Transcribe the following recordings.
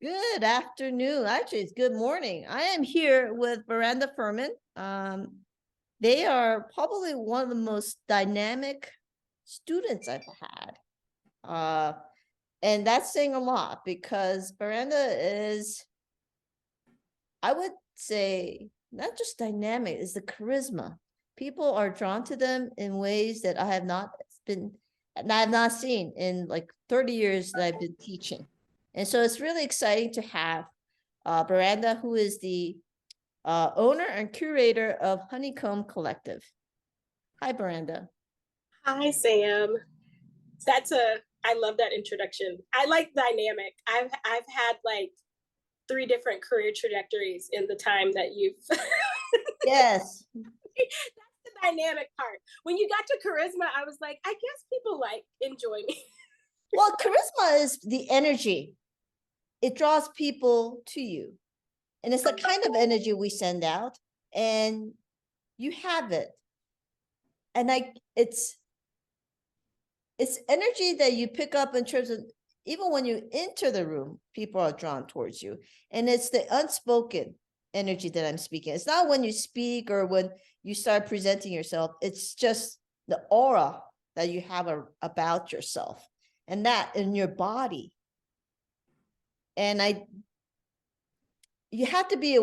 Good afternoon. Actually, it's good morning. I am here with Baranda Fermin. They are probably one of the most dynamic students I've had. And that's saying a lot because Baranda is, I would say, not just dynamic, is the charisma. People are drawn to them in ways that I have not seen in like 30 years that I've been teaching. And so it's really exciting to have Baranda, who is the owner and curator of Honeycomb Collective. Hi, Baranda. Hi, Sam. I love that introduction. I like dynamic. I've had like three different career trajectories in the time that you've Yes. that's the dynamic part. When you got to charisma, I was like, I guess people enjoy me. Well, charisma is the energy. It draws people to you. And it's the kind of energy we send out, and you have it. And it's energy that you pick up in terms of even when you enter the room, people are drawn towards you. And it's the unspoken energy that I'm speaking. It's not when you speak or when you start presenting yourself. It's just the aura that you have about yourself and that in your body. And you have to be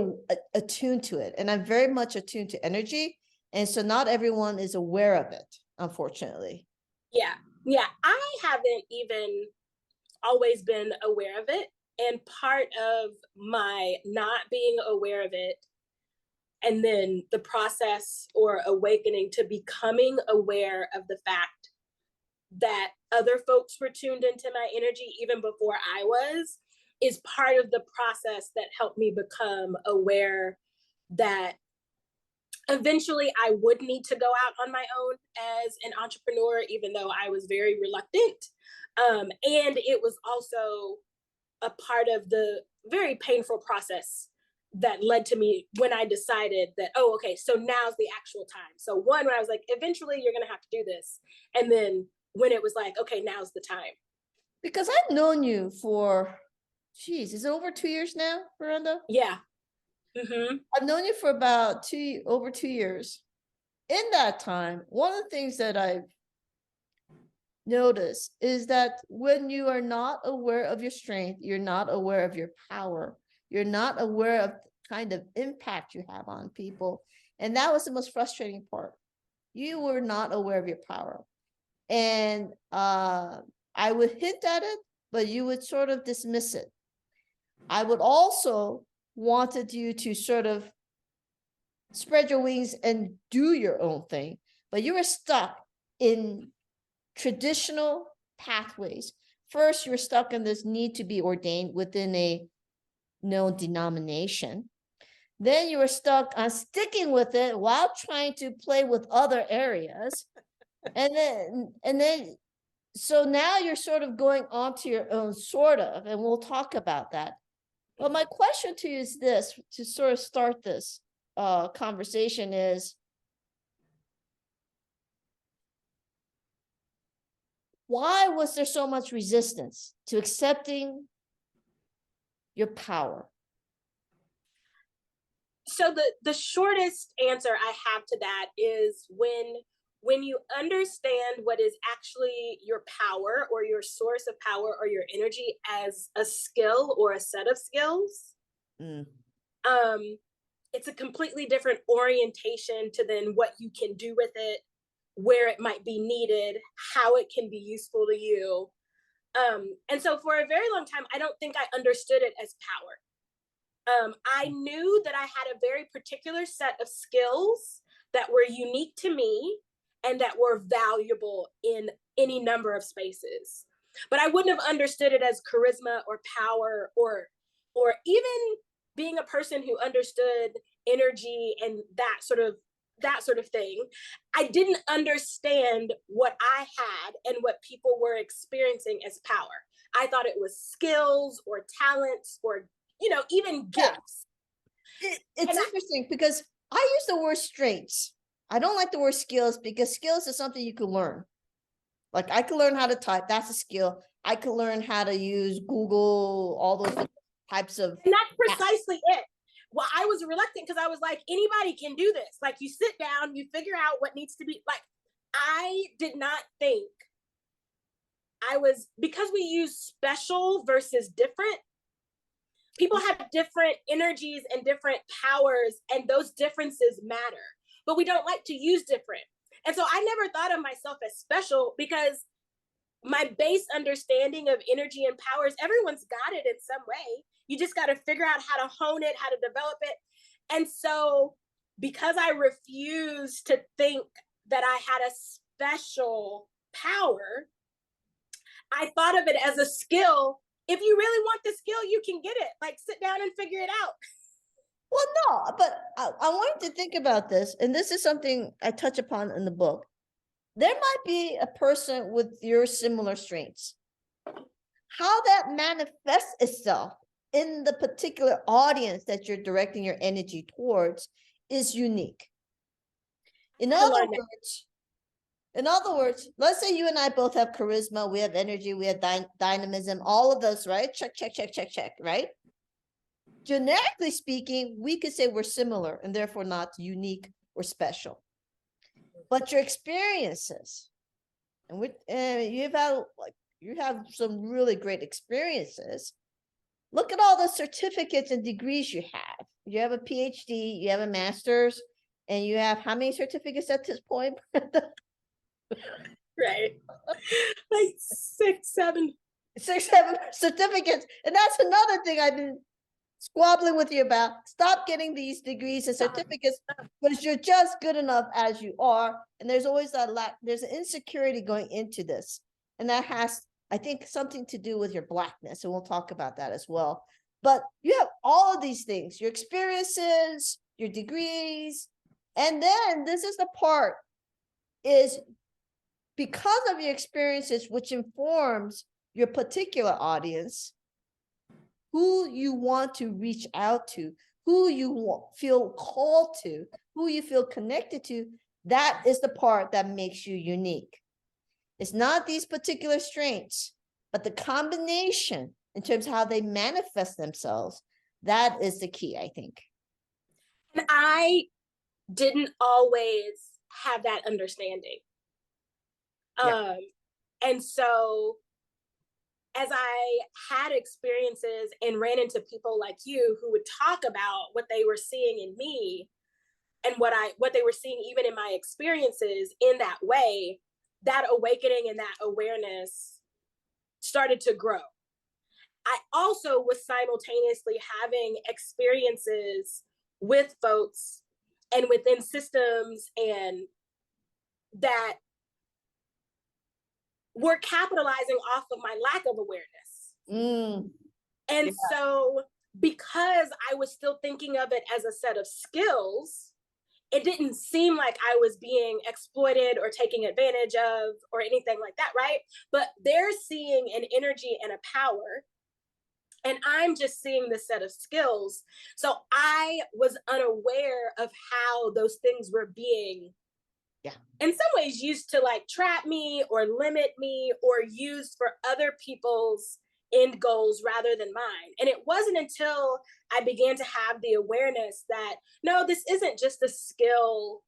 attuned to it. And I'm very much attuned to energy. And so not everyone is aware of it, unfortunately. Yeah. Yeah. I haven't even always been aware of it. And part of my not being aware of it, and then the process or awakening to becoming aware of the fact that other folks were tuned into my energy even before I was, is part of the process that helped me become aware that eventually I would need to go out on my own as an entrepreneur, even though I was very reluctant. And it was also a part of the very painful process that led to me when I decided that, oh, okay, so now's the actual time. So one, when I was like, eventually you're going to have to do this. And then when it was like, okay, now's the time. Because I've known you for, geez, is it over 2 years now, Miranda? Yeah. Mm-hmm. I've known you for about over 2 years. In that time, one of the things that I've noticed is that when you are not aware of your strength, you're not aware of your power, you're not aware of the kind of impact you have on people. And that was the most frustrating part. You were not aware of your power. And I would hint at it, but you would sort of dismiss it. I would also wanted you to sort of spread your wings and do your own thing, but you were stuck in traditional pathways. First, you're stuck in this need to be ordained within a known denomination. Then you were stuck on sticking with it while trying to play with other areas. And then so now you're sort of going onto your own, sort of, and we'll talk about that. But my question to you is this, to sort of start this conversation is, why was there so much resistance to accepting your power? So the shortest answer I have to that is when you understand what is actually your power or your source of power or your energy as a skill or a set of skills, um, it's a completely different orientation to then what you can do with it, where it might be needed, how it can be useful to you. And so for a very long time, I don't think I understood it as power. I knew that I had a very particular set of skills that were unique to me and that were valuable in any number of spaces. But I wouldn't have understood it as charisma or power or even being a person who understood energy and that sort of thing. I didn't understand what I had and what people were experiencing as power. I thought it was skills or talents or even gifts. It's interesting because I use the word strengths. I don't like the word skills because skills is something you can learn. Like I can learn how to type, that's a skill. I can learn how to use Google, all those types of. And that's precisely it. Well, I was reluctant because I was like, anybody can do this. Like, you sit down, you figure out what needs to be. Like, I did not think because we use special versus different. People have different energies and different powers, and those differences matter. But we don't like to use different. And so I never thought of myself as special because my base understanding of energy and powers, everyone's got it in some way. You just got to figure out how to hone it, how to develop it. And so because I refused to think that I had a special power, I thought of it as a skill. If you really want the skill, you can get it. Like, sit down and figure it out. Well, no, but I want you to think about this, and this is something I touch upon in the book. There might be a person with your similar strengths. How that manifests itself in the particular audience that you're directing your energy towards is unique. In other words, let's say you and I both have charisma, we have energy, we have dynamism, all of those, right? Check, check, check, check, check, right? Generically speaking, we could say we're similar and therefore not unique or special. But your experiences, and you have some really great experiences. Look at all the certificates and degrees you have. You have a PhD, you have a master's, and you have how many certificates at this point? Right. Like 6, 7. 6, 7 certificates. And that's another thing I've been squabbling with you about. Stop getting these degrees and certificates, but you're just good enough as you are. And there's always that there's an insecurity going into this. And that has, I think, something to do with your Blackness. And we'll talk about that as well. But you have all of these things, your experiences, your degrees. And then this is the part is because of your experiences, which informs your particular audience, who you want to reach out to, who you feel called to, who you feel connected to, that is the part that makes you unique. It's not these particular strengths, but the combination in terms of how they manifest themselves. That is the key, I think. And I didn't always have that understanding. Yeah. And so as I had experiences and ran into people like you who would talk about what they were seeing in me and what they were seeing even in my experiences in that way, that awakening and that awareness started to grow. I also was simultaneously having experiences with folks and within systems and that were capitalizing off of my lack of awareness. And yeah. So because I was still thinking of it as a set of skills, it didn't seem like I was being exploited or taking advantage of or anything like that, right? But they're seeing an energy and a power, and I'm just seeing this set of skills. So I was unaware of how those things were being, in some ways, used to like trap me or limit me or used for other people's end goals rather than mine. And it wasn't until I began to have the awareness that, no, this isn't just a skill.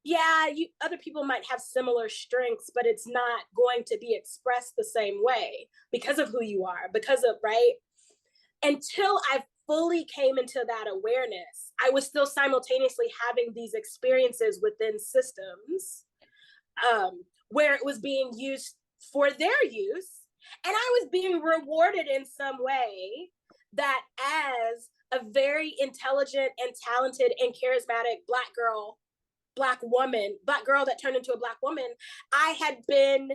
Yeah, other people might have similar strengths, but it's not going to be expressed the same way because of who you are, because of, right? Until I fully came into that awareness, I was still simultaneously having these experiences within systems where it was being used for their use. And I was being rewarded in some way that as a very intelligent and talented and charismatic Black girl that turned into a Black woman, I had been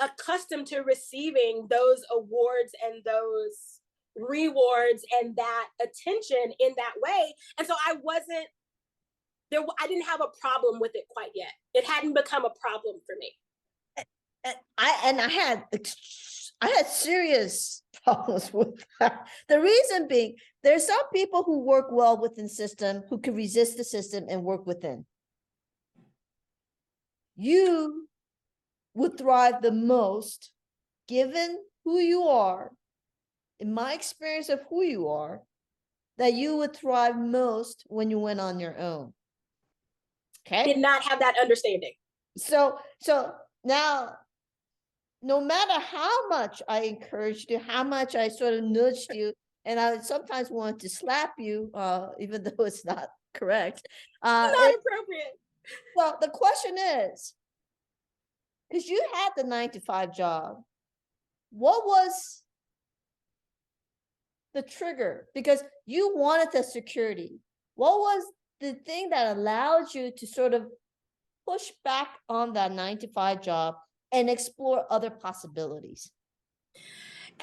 accustomed to receiving those awards and those rewards and that attention in that way. And so I didn't have a problem with it quite yet. It hadn't become a problem for me. I had serious problems with that. The reason being, there's some people who work well within system, who can resist the system and work within. You would thrive the most, given who you are in my experience of who you are, that you would thrive most when you went on your own. Okay. Did not have that understanding. So now, no matter how much I encouraged you, how much I sort of nudged you, and I would sometimes want to slap you, even though it's not correct. Not appropriate. Well, the question is, because you had the 9-to-5 job, what was the trigger? Because you wanted the security. What was the thing that allowed you to sort of push back on that 9-to-5 job and explore other possibilities?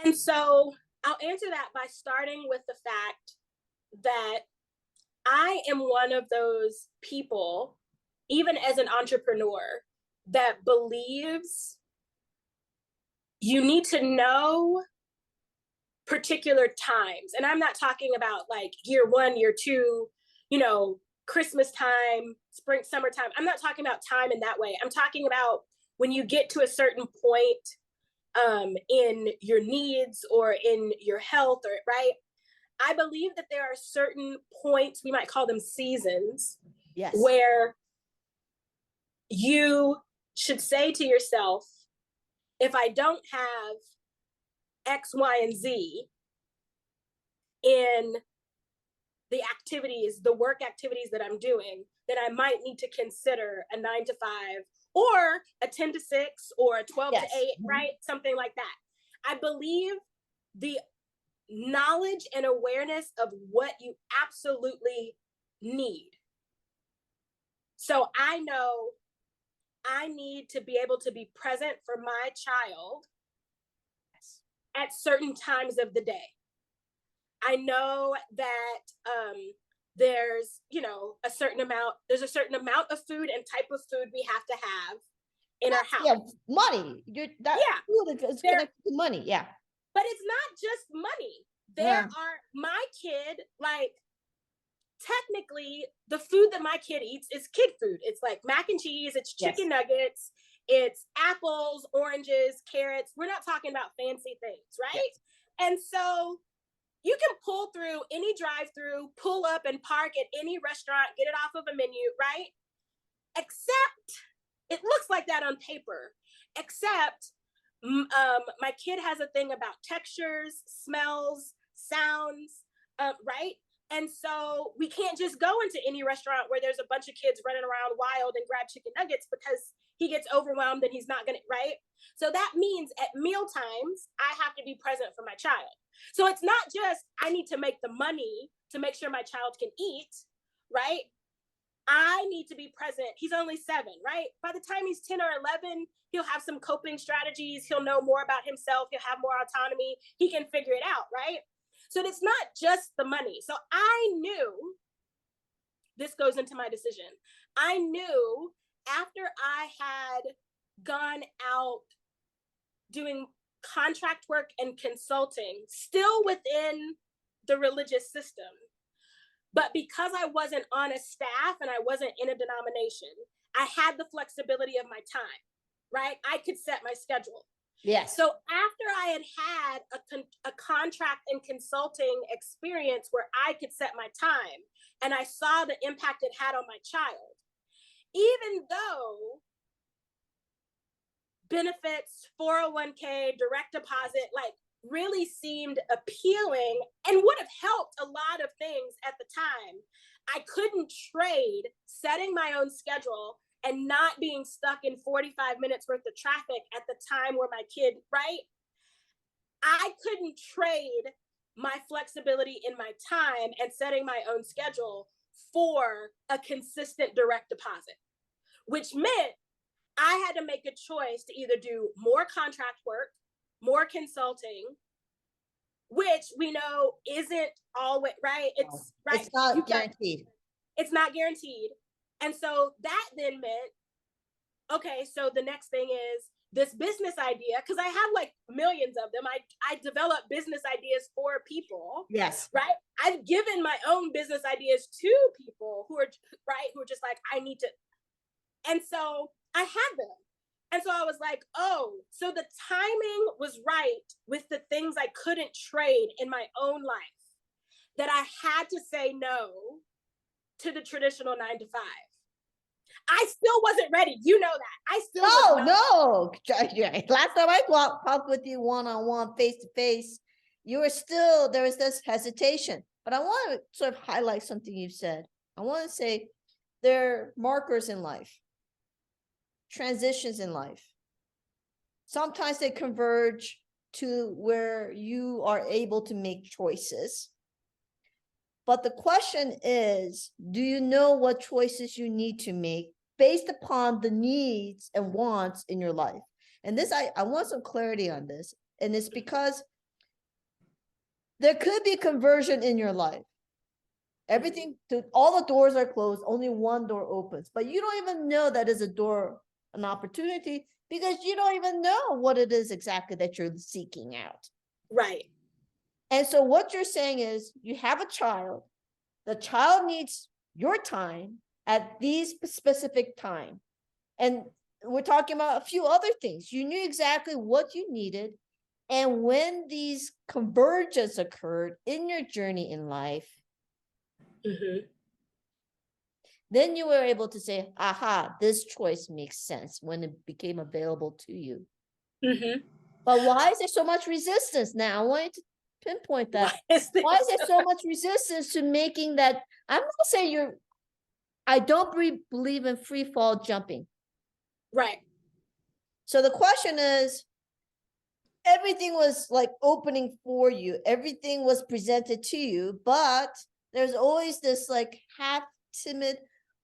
And so I'll answer that by starting with the fact that I am one of those people, even as an entrepreneur, that believes you need to know particular times. And I'm not talking about like year one, year two, Christmas time, spring, summertime. I'm not talking about time in that way. I'm talking about when you get to a certain point in your needs or in your health, or right. I believe that there are certain points, we might call them seasons, Yes. where you should say to yourself, if I don't have X, Y, and Z in the activities, the work activities that I'm doing, then I might need to consider a 9-to-5 or a 10-to-6 or a 12-to-8, right? Something like that. I believe the knowledge and awareness of what you absolutely need. So I know I need to be able to be present for my child at certain times of the day. I know that there's a certain amount of food and type of food we have to have in our house. Yeah, money. Food is connected to money. Yeah. But it's not just money. My kid, like, technically the food that my kid eats is kid food. It's like mac and cheese, it's chicken nuggets, it's apples, oranges, carrots. We're not talking about fancy things, right? Yes. And so you can pull through any drive-through, pull up and park at any restaurant, get it off of a menu, right? Except it looks like that on paper, except my kid has a thing about textures, smells, sounds, right? And so we can't just go into any restaurant where there's a bunch of kids running around wild and grab chicken nuggets, because he gets overwhelmed and he's not gonna, right? So that means at meal times, I have to be present for my child. So it's not just, I need to make the money to make sure my child can eat, right? I need to be present. He's only 7, right? By the time he's 10 or 11, he'll have some coping strategies. He'll know more about himself. He'll have more autonomy. He can figure it out, right? So it's not just the money. So I knew, this goes into my decision. I knew after I had gone out doing contract work and consulting, still within the religious system, but because I wasn't on a staff and I wasn't in a denomination, I had the flexibility of my time, right? I could set my schedule. Yes. So after I had a contract and consulting experience where I could set my time and I saw the impact it had on my child, even though benefits, 401k, direct deposit, like, really seemed appealing and would have helped a lot of things at the time, I couldn't trade setting my own schedule and not being stuck in 45 minutes worth of traffic at the time where my kid, right? I couldn't trade my flexibility in my time and setting my own schedule for a consistent direct deposit, which meant I had to make a choice to either do more contract work, more consulting, which we know isn't always right. It's right. It's not guaranteed. It's not guaranteed. And so that then meant, okay, so the next thing is this business idea, because I have like millions of them. I develop business ideas for people. Yes. Right. I've given my own business ideas to people who are right, who are just like, I need to. And so I had them. And so I was like, oh, so the timing was right with the things I couldn't trade in my own life, that I had to say no to the traditional 9 to 5. I still wasn't ready. You know that. I still was not. No. Last time I talked with you one-on-one, face-to-face, you were still, there was this hesitation. But I want to sort of highlight something you've said. I want to say there are markers in life, transitions in life. Sometimes they converge to where you are able to make choices. But the question is, do you know what choices you need to make based upon the needs and wants in your life? And this, I want some clarity on this. And it's because there could be conversion in your life. Everything, all the doors are closed, only one door opens. But you don't even know that is a door, an opportunity, because you don't even know what it is exactly that you're seeking out. Right. And so what you're saying is you have a child, the child needs your time at these specific time. And we're talking about a few other things. You knew exactly what you needed. And when these convergence occurred in your journey in life, then you were able to say, aha, this choice makes sense when it became available to you. But why is there so much resistance now? I want to pinpoint that. Why is there so much resistance to making that? I'm not saying I don't believe in free fall jumping. Right. So the question is, everything was like opening for you. Everything was presented to you, but there's always this like half timid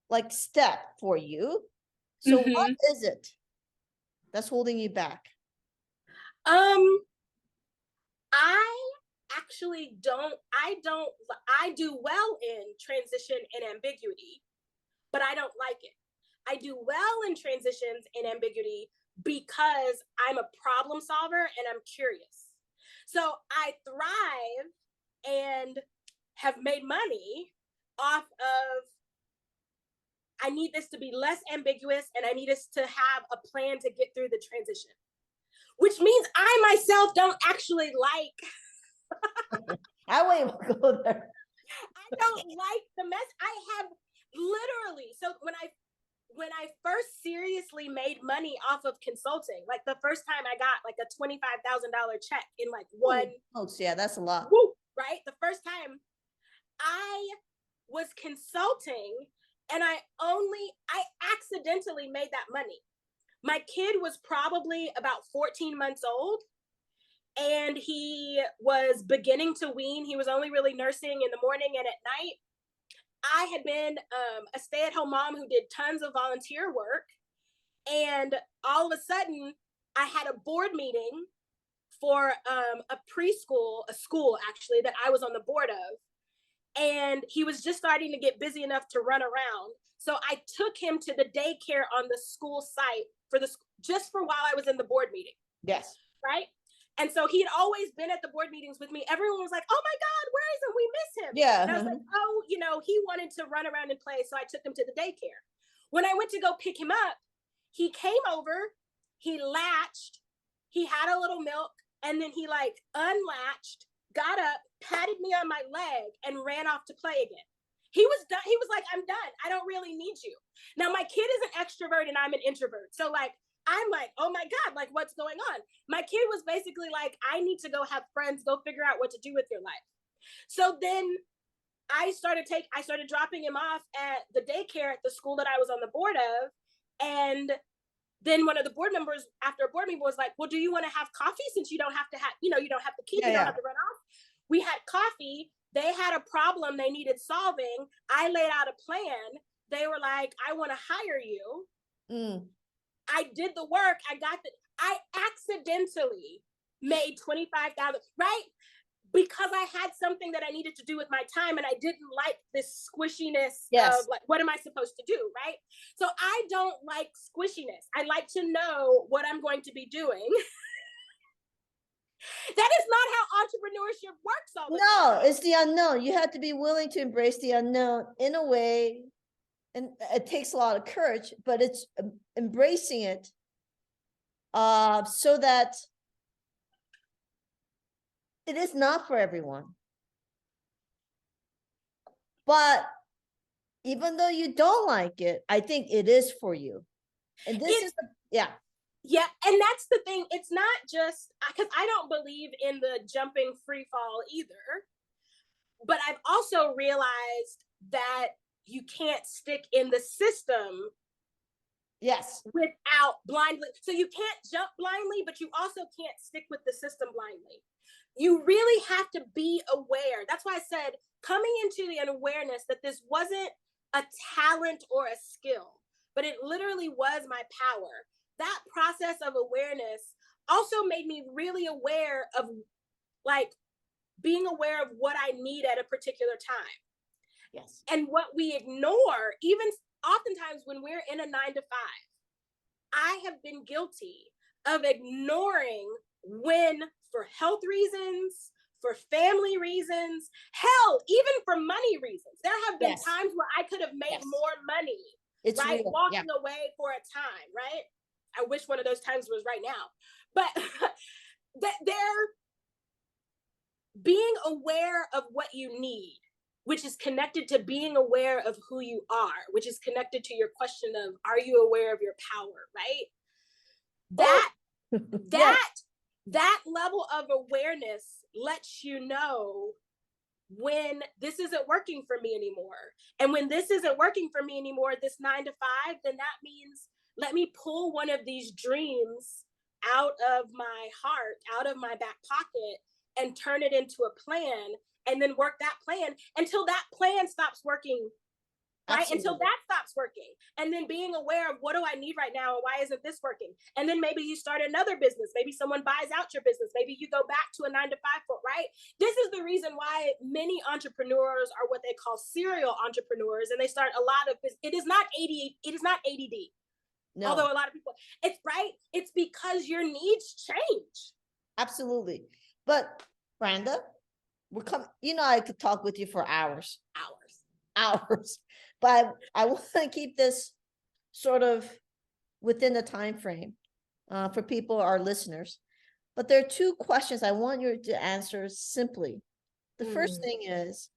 like step for you. So what is it that's holding you back? I actually I do well in transition and ambiguity, but I don't like it. I do well in transitions and ambiguity because I'm a problem solver and I'm curious. So I thrive and have made money off of, I need this to be less ambiguous and I need us to have a plan to get through the transition, which means I myself don't actually like. I won't even go there. I don't like the mess. I have literally, so when I first seriously made money off of consulting, like the first time I got like a $25,000 check in like one. Oh, yeah, that's a lot. Whoop, right? The first time I was consulting and I accidentally made that money. My kid was probably about 14 months old and he was beginning to wean. He was only really nursing in the morning and at night. I had been a stay-at-home mom who did tons of volunteer work. And all of a sudden, I had a board meeting for a preschool, a school actually, that I was on the board of. And he was just starting to get busy enough to run around. So I took him to the daycare on the school site just for while I was in the board meeting. Yes. Right? And so he had always been at the board meetings with me. Everyone was like, oh my God, where is he? We miss him. Yeah. And I was like, oh, he wanted to run around and play. So I took him to the daycare. When I went to go pick him up, he came over, he latched, he had a little milk, and then he like unlatched, got up, patted me on my leg, and ran off to play again. He was done. He was like, I'm done. I don't really need you. Now my kid is an extrovert and I'm an introvert. So like, I'm like, oh my God, like what's going on? My kid was basically like, I need to go have friends, go figure out what to do with your life. So then I started dropping him off at the daycare at the school that I was on the board of. And then one of the board members after a board meeting was like, well, do you want to have coffee since you don't have to have, you don't have the kid, you don't have to run off. We had coffee. They had a problem they needed solving. I laid out a plan. They were like, I want to hire you. I did the work. I accidentally made 25,000, right? Because I had something that I needed to do with my time and I didn't like this squishiness of like, what am I supposed to do, right? So I don't like squishiness. I like to know what I'm going to be doing. That is not how entrepreneurship works all the time. No, it's the unknown. You have to be willing to embrace the unknown in a way, and it takes a lot of courage, but it's embracing it so that it is not for everyone. But even though you don't like it, I think it is for you. And this is, yeah. Yeah, and that's the thing. It's not just because I don't believe in the jumping free fall either. But I've also realized that you can't stick in the system. Yes. Without blindly. So you can't jump blindly, but you also can't stick with the system blindly. You really have to be aware. That's why I said coming into the awareness that this wasn't a talent or a skill, but it literally was my power. That process of awareness also made me really aware of like being aware of what I need at a particular time. Yes. And what we ignore, even oftentimes when we're in a 9 to 5, I have been guilty of ignoring when, for health reasons, for family reasons, hell, even for money reasons. There have been times where I could have made more money, right? Real. Walking away for a time, right? I wish one of those times was right now. But they're being aware of what you need, which is connected to being aware of who you are, which is connected to your question of, are you aware of your power, right? That level of awareness lets you know when this isn't working for me anymore. And when this isn't working for me anymore, this 9 to 5, then that means let me pull one of these dreams out of my heart, out of my back pocket, and turn it into a plan, and then work that plan until that plan stops working, right? Absolutely. Until that stops working. And then being aware of what do I need right now and why isn't this working? And then maybe you start another business. Maybe someone buys out your business. Maybe you go back to a 9 to 5, right? This is the reason why many entrepreneurs are what they call serial entrepreneurs, and they start a lot of business. It is not ADD. No. Although a lot of people, it's right. It's because your needs change. Absolutely. But Baranda, we're coming, I could talk with you for hours. But I want to keep this sort of within the time frame for people, our listeners. But there are two questions I want you to answer simply. The first thing is,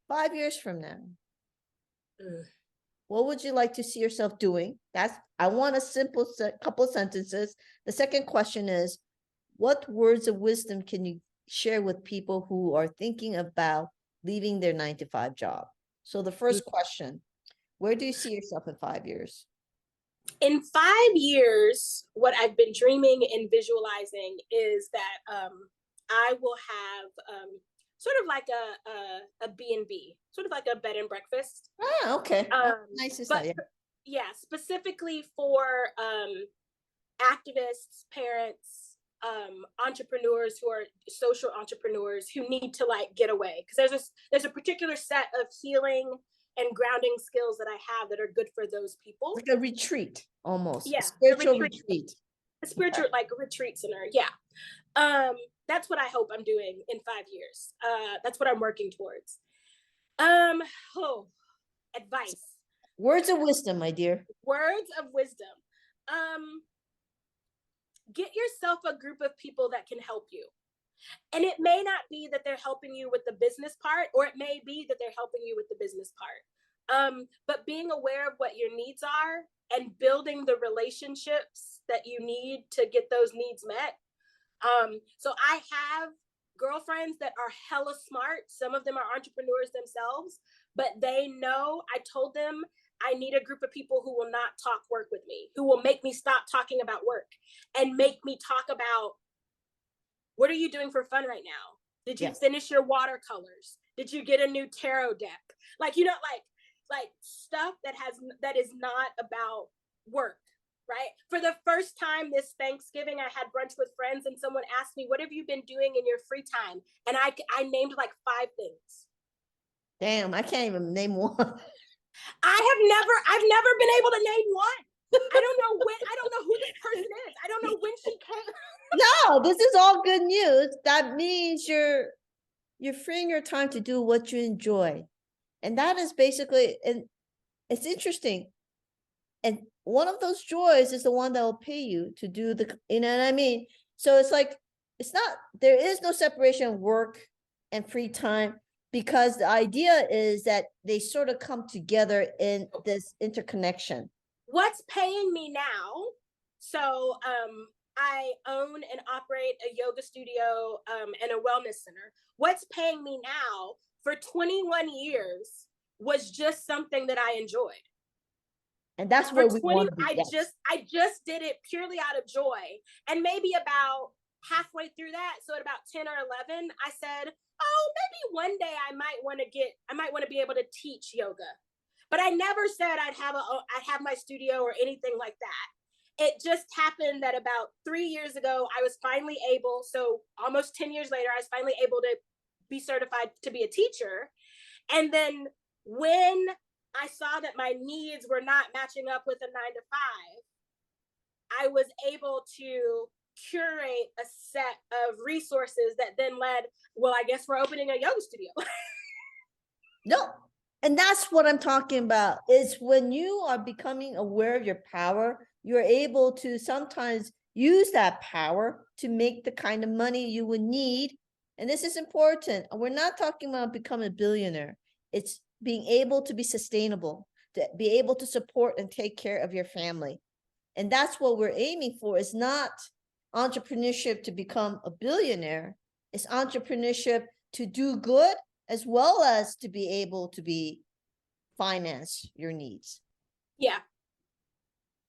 5 years from now, what would you like to see yourself doing? I want a simple couple of sentences. The second question is, what words of wisdom can you share with people who are thinking about leaving their 9 to 5 job? So the first question, where do you see yourself in 5 years? In 5 years, what I've been dreaming and visualizing is that I will have sort of like a B&B, sort of like a bed and breakfast. Ah, okay. Nice to say. Yeah, specifically for activists, parents, entrepreneurs who are social entrepreneurs who need to like get away, because there's a particular set of healing and grounding skills that I have that are good for those people. Like a retreat, almost. Yeah, a spiritual retreat. A spiritual like retreat center. Yeah. That's what I hope I'm doing in 5 years. That's what I'm working towards. Advice. Words of wisdom, my dear. Words of wisdom. Get yourself a group of people that can help you. And it may not be that they're helping you with the business part, or it may be that they're helping you with the business part. But being aware of what your needs are and building the relationships that you need to get those needs met. So I have girlfriends that are hella smart. Some of them are entrepreneurs themselves, but they know, I told them, I need a group of people who will not talk work with me, who will make me stop talking about work and make me talk about, what are you doing for fun right now? Did you finish your watercolors? Did you get a new tarot deck? Like, like stuff that is not about work, right? For the first time this Thanksgiving, I had brunch with friends and someone asked me, what have you been doing in your free time? And I named like 5 things. Damn, I can't even name one. I've never been able to name one. I don't know who this person is. I don't know when she came. No, this is all good news. That means you're freeing your time to do what you enjoy. And that is basically, and it's interesting. And one of those joys is the one that will pay you to do the, you know what I mean? So it's like, it's not, there is no separation of work and free time, because the idea is that they sort of come together in this interconnection. What's paying me now? So I own and operate a yoga studio and a wellness center. What's paying me now for 21 years was just something that I enjoyed. And that's For where we 20, want to be. Yes. I just did it purely out of joy. And maybe about halfway through that, so at about 10 or 11, I said, oh, maybe one day I might want to be able to teach yoga. But I never said I'd have my studio or anything like that. It just happened that about 3 years ago, I was finally able, so almost 10 years later, I was finally able to be certified to be a teacher. And then when I saw that my needs were not matching up with a 9 to 5, I was able to curate a set of resources that then led, well, I guess we're opening a yoga studio. No, and that's what I'm talking about, is when you are becoming aware of your power, you're able to sometimes use that power to make the kind of money you would need. And this is important. We're not talking about becoming a billionaire. It's being able to be sustainable, to be able to support and take care of your family. And that's what we're aiming for. Is not entrepreneurship to become a billionaire. It's entrepreneurship to do good, as well as to be able to finance your needs. Yeah.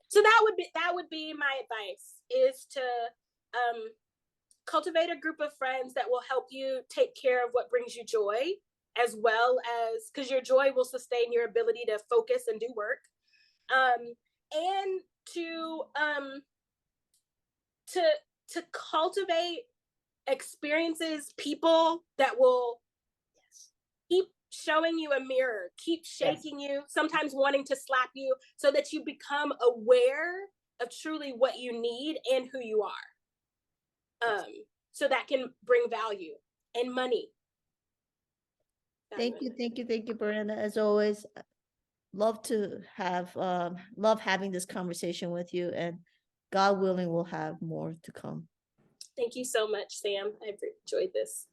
So that would be my advice, is to cultivate a group of friends that will help you take care of what brings you joy, as well as, because your joy will sustain your ability to focus and do work, and to cultivate experiences, people that will keep showing you a mirror, keep shaking you, sometimes wanting to slap you, so that you become aware of truly what you need and who you are. So that can bring value and money. Thank you, Baranda. As always, love having this conversation with you, and God willing, we'll have more to come. Thank you so much, Sam. I've enjoyed this.